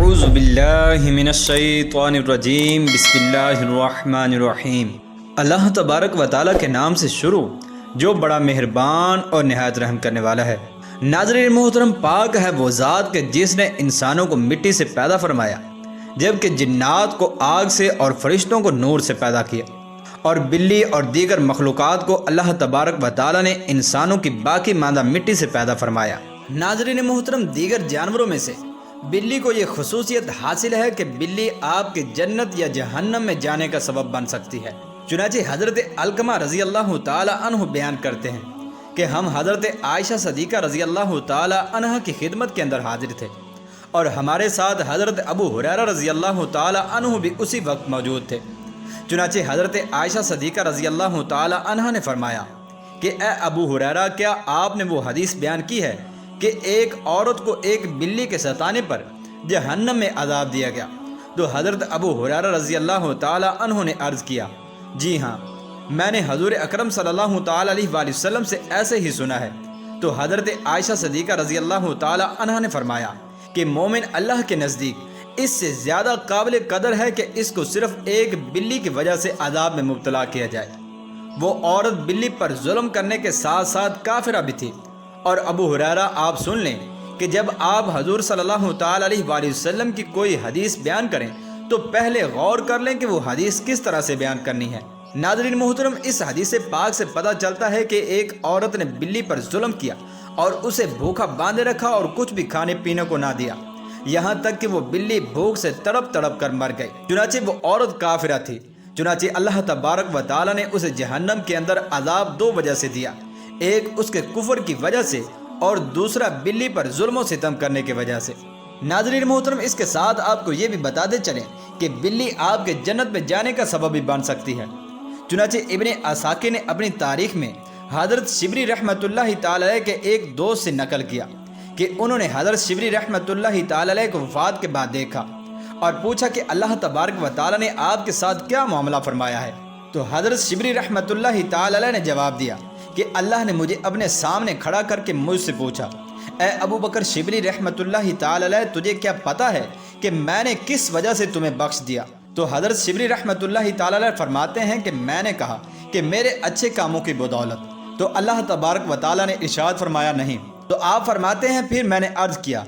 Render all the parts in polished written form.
اعوذ باللہ من الشیطان الرجیم بسم اللہ الرحمن الرحیم۔ اللہ تبارک و تعالیٰ کے نام سے شروع جو بڑا مہربان اور نہایت رحم کرنے والا ہے۔ ناظرین محترم، پاک ہے وہ ذات کہ جس نے انسانوں کو مٹی سے پیدا فرمایا، جبکہ جنات کو آگ سے اور فرشتوں کو نور سے پیدا کیا، اور بلی اور دیگر مخلوقات کو اللہ تبارک و تعالیٰ نے انسانوں کی باقی ماندہ مٹی سے پیدا فرمایا۔ ناظرین محترم، دیگر جانوروں میں سے بلی کو یہ خصوصیت حاصل ہے کہ بلی آپ کے جنت یا جہنم میں جانے کا سبب بن سکتی ہے۔ چنانچہ حضرت علقمہ رضی اللہ تعالی عنہ بیان کرتے ہیں کہ ہم حضرت عائشہ صدیقہ رضی اللہ تعالی عنہ کی خدمت کے اندر حاضر تھے، اور ہمارے ساتھ حضرت ابو ہریرہ رضی اللہ تعالی عنہ بھی اسی وقت موجود تھے۔ چنانچہ حضرت عائشہ صدیقہ رضی اللہ تعالی عنہ نے فرمایا کہ اے ابو ہریرہ، کیا آپ نے وہ حدیث بیان کی ہے کہ ایک عورت کو ایک بلی کے ستانے پر جہنم میں عذاب دیا گیا؟ تو حضرت ابو ہریرہ رضی اللہ تعالی عنہ نے عرض کیا، جی ہاں، میں نے حضور اکرم صلی اللہ تعالی علیہ وآلہ وسلم سے ایسے ہی سنا ہے۔ تو حضرت عائشہ صدیقہ رضی اللہ تعالی عنہ نے فرمایا کہ مومن اللہ کے نزدیک اس سے زیادہ قابل قدر ہے کہ اس کو صرف ایک بلی کی وجہ سے عذاب میں مبتلا کیا جائے۔ وہ عورت بلی پر ظلم کرنے کے ساتھ ساتھ کافرہ بھی تھی۔ اور ابو ہریرہ، آپ سن لیں کہ جب آپ حضور صلی اللہ تعالی علیہ وآلہ وسلم کی کوئی حدیث بیان کریں تو پہلے غور کر لیں کہ وہ حدیث کس طرح سے بیان کرنی ہے۔ ناظرین محترم، اس حدیث پاک سے پتہ چلتا ہے کہ ایک عورت نے بلی پر ظلم کیا اور اسے بھوکا باندھے رکھا اور کچھ بھی کھانے پینے کو نہ دیا، یہاں تک کہ وہ بلی بھوک سے تڑپ تڑپ کر مر گئی۔ چنانچہ وہ عورت کافرہ تھی۔ چنانچہ اللہ تبارک و تعالیٰ نے اسے جہنم کے اندر عذاب دو وجہ سے دیا، ایک اس کے کفر کی وجہ سے اور دوسرا بلی پر ظلم و ستم کرنے کی وجہ سے۔ ناظرین محترم، اس کے ساتھ آپ کو یہ بھی بتاتے چلیں کہ بلی آپ کے جنت میں جانے کا سبب بھی بن سکتی ہے۔ چنانچہ ابن عساکر نے اپنی تاریخ میں حضرت شبلی رحمۃ اللہ تعالی علیہ کے ایک دوست سے نقل کیا کہ انہوں نے حضرت شبلی رحمۃ اللہ تعالی علیہ کو وفات کے بعد دیکھا اور پوچھا کہ اللہ تبارک و تعالی نے آپ کے ساتھ کیا معاملہ فرمایا ہے؟ تو حضرت شبلی رحمۃ اللہ تعالی علیہ نے جواب دیا کہ اللہ نے مجھے اپنے سامنے کھڑا کر کے مجھ سے پوچھا، اے ابو بکر شبلی رحمۃ اللہ تعالی علیہ، تجھے کیا پتہ ہے کہ میں نے کس وجہ سے تمہیں بخش دیا؟ تو حضرت شبلی رحمۃ اللہ تعالی علیہ فرماتے ہیں کہ میں نے کہا کہ میرے اچھے کاموں کی بدولت۔ تو اللہ تبارک و تعالی نے ارشاد فرمایا، نہیں۔ تو آپ فرماتے ہیں پھر میں نے عرض کیا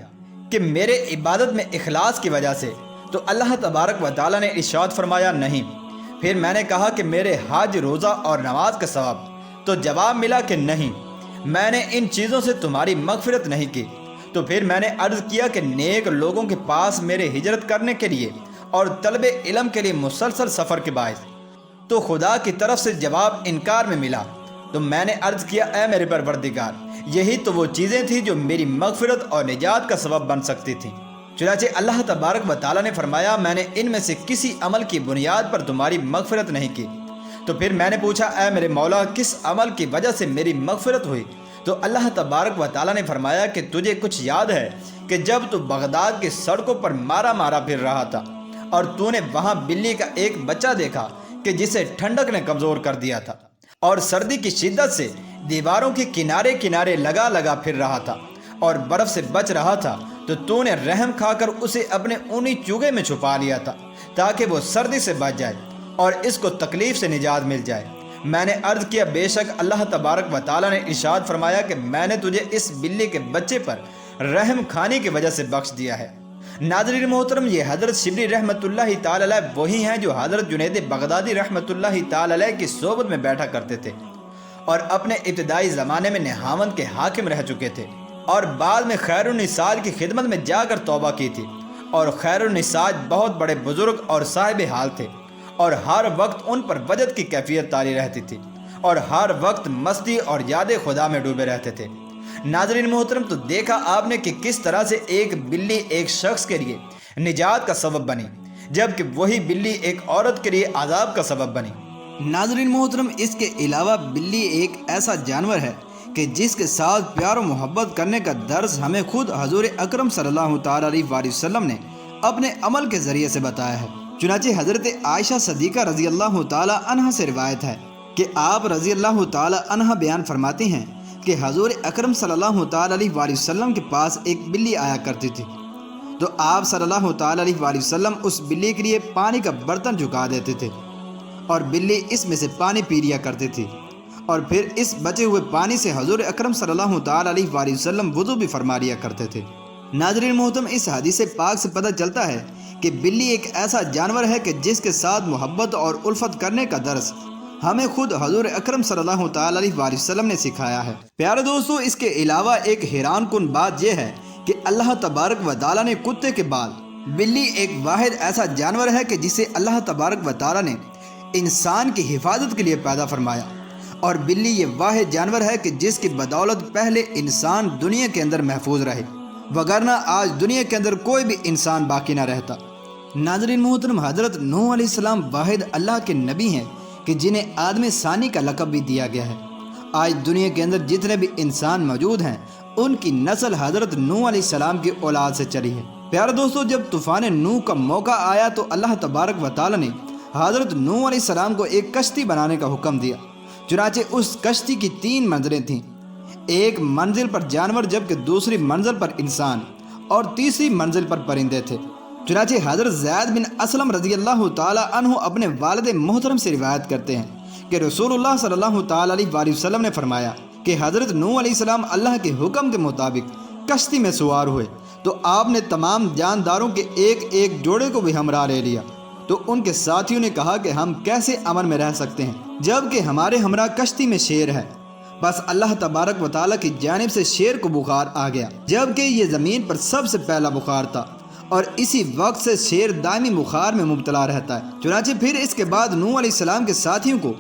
کہ میرے عبادت میں اخلاص کی وجہ سے؟ تو اللہ تبارک و تعالی نے ارشاد فرمایا، نہیں۔ پھر میں نے کہا کہ میرے حج، روزہ اور نماز کا ثواب؟ تو جواب ملا کہ نہیں، میں نے ان چیزوں سے تمہاری مغفرت نہیں کی۔ تو پھر میں نے عرض کیا کہ نیک لوگوں کے پاس میرے ہجرت کرنے کے لیے اور طلب علم کے لیے مسلسل سفر کے باعث؟ تو خدا کی طرف سے جواب انکار میں ملا۔ تو میں نے عرض کیا، اے میرے پروردگار، یہی تو وہ چیزیں تھیں جو میری مغفرت اور نجات کا سبب بن سکتی تھیں۔ چنانچہ اللہ تبارک و تعالیٰ نے فرمایا، میں نے ان میں سے کسی عمل کی بنیاد پر تمہاری مغفرت نہیں کی۔ تو پھر میں نے پوچھا، اے میرے مولا، کس عمل کی وجہ سے میری مغفرت ہوئی؟ تو اللہ تبارک و تعالیٰ نے فرمایا کہ تجھے کچھ یاد ہے کہ جب تو بغداد کی سڑکوں پر مارا مارا پھر رہا تھا اور تو نے وہاں بلی کا ایک بچہ دیکھا کہ جسے ٹھنڈک نے کمزور کر دیا تھا اور سردی کی شدت سے دیواروں کے کنارے کنارے لگا لگا پھر رہا تھا اور برف سے بچ رہا تھا، تو نے رحم کھا کر اسے اپنے اونی چوگے میں چھپا لیا تھا تاکہ وہ سردی سے بچ جائے اور اس کو تکلیف سے نجات مل جائے۔ میں نے عرض کیا، بے شک اللہ تبارک و تعالیٰ نے ارشاد فرمایا کہ میں نے تجھے اس بلی کے بچے پر رحم کھانے کی وجہ سے بخش دیا ہے۔ ناظرین محترم، یہ حضرت شبلی رحمۃ اللہ تعالی علیہ وہی ہیں جو حضرت جنید بغدادی رحمۃ اللہ تعالی علیہ کی صحبت میں بیٹھا کرتے تھے اور اپنے ابتدائی زمانے میں نہاوند کے حاکم رہ چکے تھے، اور بعد میں خیر النساء کی خدمت میں جا کر توبہ کی تھی۔ اور خیر النساء بہت بڑے بزرگ اور صاحب حال تھے، اور ہر وقت ان پر وجد کی کیفیت طاری رہتی تھی اور ہر وقت مستی اور یاد خدا میں ڈوبے رہتے تھے۔ ناظرین محترم، تو دیکھا آپ نے کہ کس طرح سے ایک بلی ایک شخص کے لیے نجات کا سبب بنی، جبکہ وہی بلی ایک عورت کے لیے عذاب کا سبب بنی۔ ناظرین محترم، اس کے علاوہ بلی ایک ایسا جانور ہے کہ جس کے ساتھ پیار و محبت کرنے کا درس ہمیں خود حضور اکرم صلی اللہ تعالی علیہ وآلہ وسلم نے اپنے عمل کے ذریعے سے بتایا ہے۔ چنانچہ حضرت عائشہ صدیقہ رضی اللہ تعالی عنہ سے روایت ہے کہ آپ رضی اللہ تعالی عنہ بیان فرماتی ہیں کہ حضور اکرم صلی اللہ تعالی علیہ وآلہ وسلم کے پاس ایک بلی آیا کرتی تھی تو آپ صلی اللہ تعالیٰ علیہ وآلہ وسلم اس بلی کے لیے پانی کا برتن جھکا دیتے تھے اور بلی اس میں سے پانی پی لیا کرتی تھی، اور پھر اس بچے ہوئے پانی سے حضور اکرم صلی اللہ تعالیٰ علیہ وآلہ وسلم وضو بھی فرما لیا کرتے تھے۔ ناظرین محترم، اس حدیث پاک سے پتہ چلتا ہے کہ بلی ایک ایسا جانور ہے کہ جس کے ساتھ محبت اور الفت کرنے کا درس ہمیں خود حضور اکرم صلی اللہ تعالیٰ علیہ وآلہ وسلم نے سکھایا ہے۔ پیارے دوستو، اس کے علاوہ ایک حیران کن بات یہ ہے کہ اللہ تبارک و تعالیٰ نے کتے کے بعد بلی ایک واحد ایسا جانور ہے کہ جسے اللہ تبارک و تعالیٰ نے انسان کی حفاظت کے لیے پیدا فرمایا، اور بلی یہ واحد جانور ہے کہ جس کی بدولت پہلے انسان دنیا کے اندر محفوظ رہے، وگرنہ آج دنیا کے اندر کوئی بھی انسان باقی نہ رہتا۔ ناظرین محترم، حضرت نوح علیہ السلام واحد اللہ کے نبی ہیں کہ جنہیں آدم ثانی کا لقب بھی دیا گیا ہے۔ آج دنیا کے اندر جتنے بھی انسان موجود ہیں ان کی نسل حضرت نوح علیہ السلام کی اولاد سے چلی ہے۔ پیارے دوستو، جب طوفان نوح کا موقع آیا تو اللہ تبارک و تعالی نے حضرت نوح علیہ السلام کو ایک کشتی بنانے کا حکم دیا۔ چنانچہ اس کشتی کی 3 منزلیں تھیں، ایک منزل پر جانور، جبکہ دوسری منزل پر انسان، اور تیسری منزل پر پرندے تھے۔ چنانچہ حضرت زید بن اسلم رضی اللہ تعالی عنہ اپنے والد محترم سے روایت کرتے ہیں کہ رسول اللہ صلی اللہ تعالی علیہ وآلہ وسلم نے فرمایا کہ حضرت نوح علیہ السلام اللہ کے حکم کے مطابق کشتی میں سوار ہوئے تو آپ نے تمام جانداروں کے ایک ایک جوڑے کو بھی ہمراہ لے لیا۔ تو ان کے ساتھیوں نے کہا کہ ہم کیسے امن میں رہ سکتے ہیں جبکہ ہمارے ہمراہ کشتی میں شیر ہے؟ بس اللہ تبارک و تعالیٰ کی جانب سے شیر کو بخار آ گیا، جبکہ یہ زمین پر سب سے پہلا بخار تھا، اور اسی وقت سے شیر دائمی بخار میں مبتلا رہتا ہے۔ چنانچہ پھر اس کے بعد نوح علیہ السلام کے ساتھیوں کو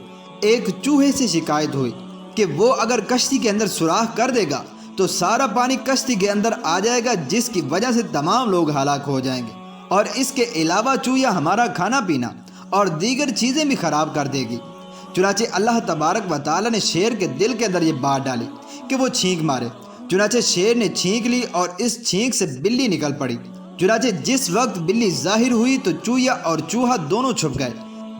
ایک چوہے سے شکایت ہوئی کہ وہ اگر کشتی کے اندر سوراخ کر دے گا تو سارا پانی کشتی کے اندر آ جائے گا، جس کی وجہ سے تمام لوگ ہلاک ہو جائیں گے، اور اس کے علاوہ چوہا ہمارا کھانا پینا اور دیگر چیزیں بھی خراب کر دے گی۔ چنانچہ اللہ تبارک و تعالیٰ نے شیر کے دل کے اندر یہ بات ڈالی کہ وہ چھینک مارے۔ چنانچہ شیر نے چھینک لی اور اس چھینک سے بلی نکل پڑی۔ چنانچہ جس وقت بلی ظاہر ہوئی تو چوہا اور چوہا دونوں چھپ گئے۔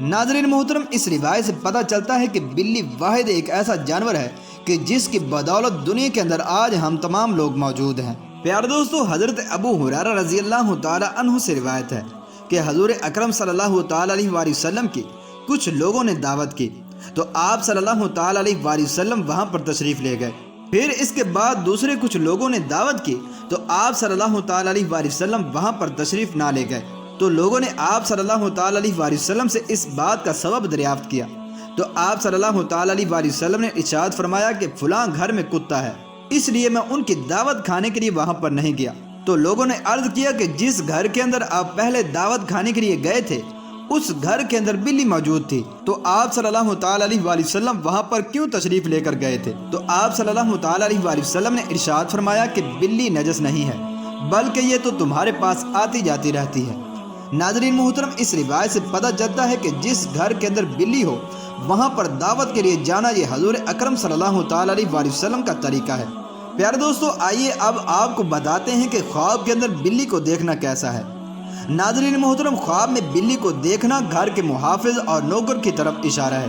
ناظرین محترم، اس روایت سے پتہ چلتا ہے کہ بلی واحد ایک ایسا جانور ہے کہ جس کی بدولت دنیا کے اندر آج ہم تمام لوگ موجود ہیں۔ پیارے دوستو، حضرت ابو ہریرہ رضی اللہ تعالی عنہ سے روایت ہے کہ حضور اکرم صلی اللہ تعالی علیہ وآلہ وسلم کی کچھ لوگوں نے دعوت کی تو آپ صلی اللہ تعالی علیہ وآلہ وسلم وہاں پر تشریف لے گئے۔ پھر اس کے بعد دوسرے کچھ لوگوں نے دعوت کی تو آپ صلی اللہ تعالی علیہ وآلہ وسلم وہاں پر تشریف نہ لے گئے، تو لوگوں نے آپ صلی اللہ تعالی علیہ وآلہ وسلم سے اس بات کا سبب دریافت کیا تو آپ صلی اللہ تعالی علیہ وآلہ وسلم نے ارشاد فرمایا کہ فلاں گھر میں کتا ہے، اس لیے میں ان کی دعوت کھانے کے لیے وہاں پر نہیں گیا۔ تو لوگوں نے عرض کیا کہ جس گھر کے اندر آپ پہلے دعوت کھانے کے لیے گئے تھے اس گھر کے اندر بلی موجود تھی، تو آپ صلی اللہ تعالی علیہ وآلہ وسلم وہاں پر کیوں تشریف لے کر گئے تھے؟ تو آپ صلی اللہ تعالی علیہ وآلہ وسلم نے ارشاد فرمایا کہ بلی نجس نہیں ہے بلکہ یہ تو تمہارے پاس آتی جاتی رہتی ہے۔ ناظرین محترم، اس روایت سے پتہ چلتا ہے کہ جس گھر کے اندر بلی ہو وہاں پر دعوت کے لیے جانا یہ حضور اکرم صلی اللہ تعالی علیہ وآلہ وسلم کا طریقہ ہے۔ پیارے دوستو، آئیے اب آپ کو بتاتے ہیں کہ خواب کے اندر بلی کو دیکھنا کیسا ہے۔ ناظرین محترم، خواب میں بلی کو دیکھنا گھر کے محافظ اور نوکر کی طرف اشارہ ہے،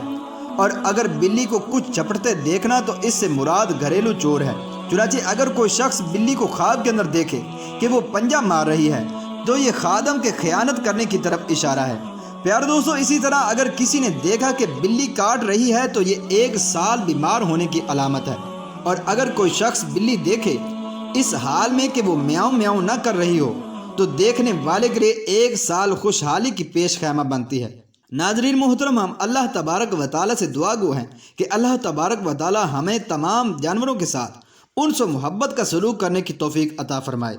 اور اگر بلی کو کچھ چپٹتے دیکھنا تو اس سے مراد گھریلو چور ہے۔ چنانچہ اگر کوئی شخص بلی کو خواب کے اندر دیکھے کہ وہ پنجہ مار رہی ہے تو یہ خادم کے خیانت کرنے کی طرف اشارہ ہے۔ پیارے دوستو، اسی طرح اگر کسی نے دیکھا کہ بلی کاٹ رہی ہے تو یہ 1 سال بیمار ہونے کی علامت ہے، اور اگر کوئی شخص بلی دیکھے اس حال میں کہ وہ میاؤں میاؤں نہ کر رہی ہو تو دیکھنے والے کے لیے 1 سال خوشحالی کی پیش خیمہ بنتی ہے۔ ناظرین محترم، ہم اللہ تبارک و تعالیٰ سے دعا گو ہیں کہ اللہ تبارک و تعالیٰ ہمیں تمام جانوروں کے ساتھ انس و محبت کا سلوک کرنے کی توفیق عطا فرمائے۔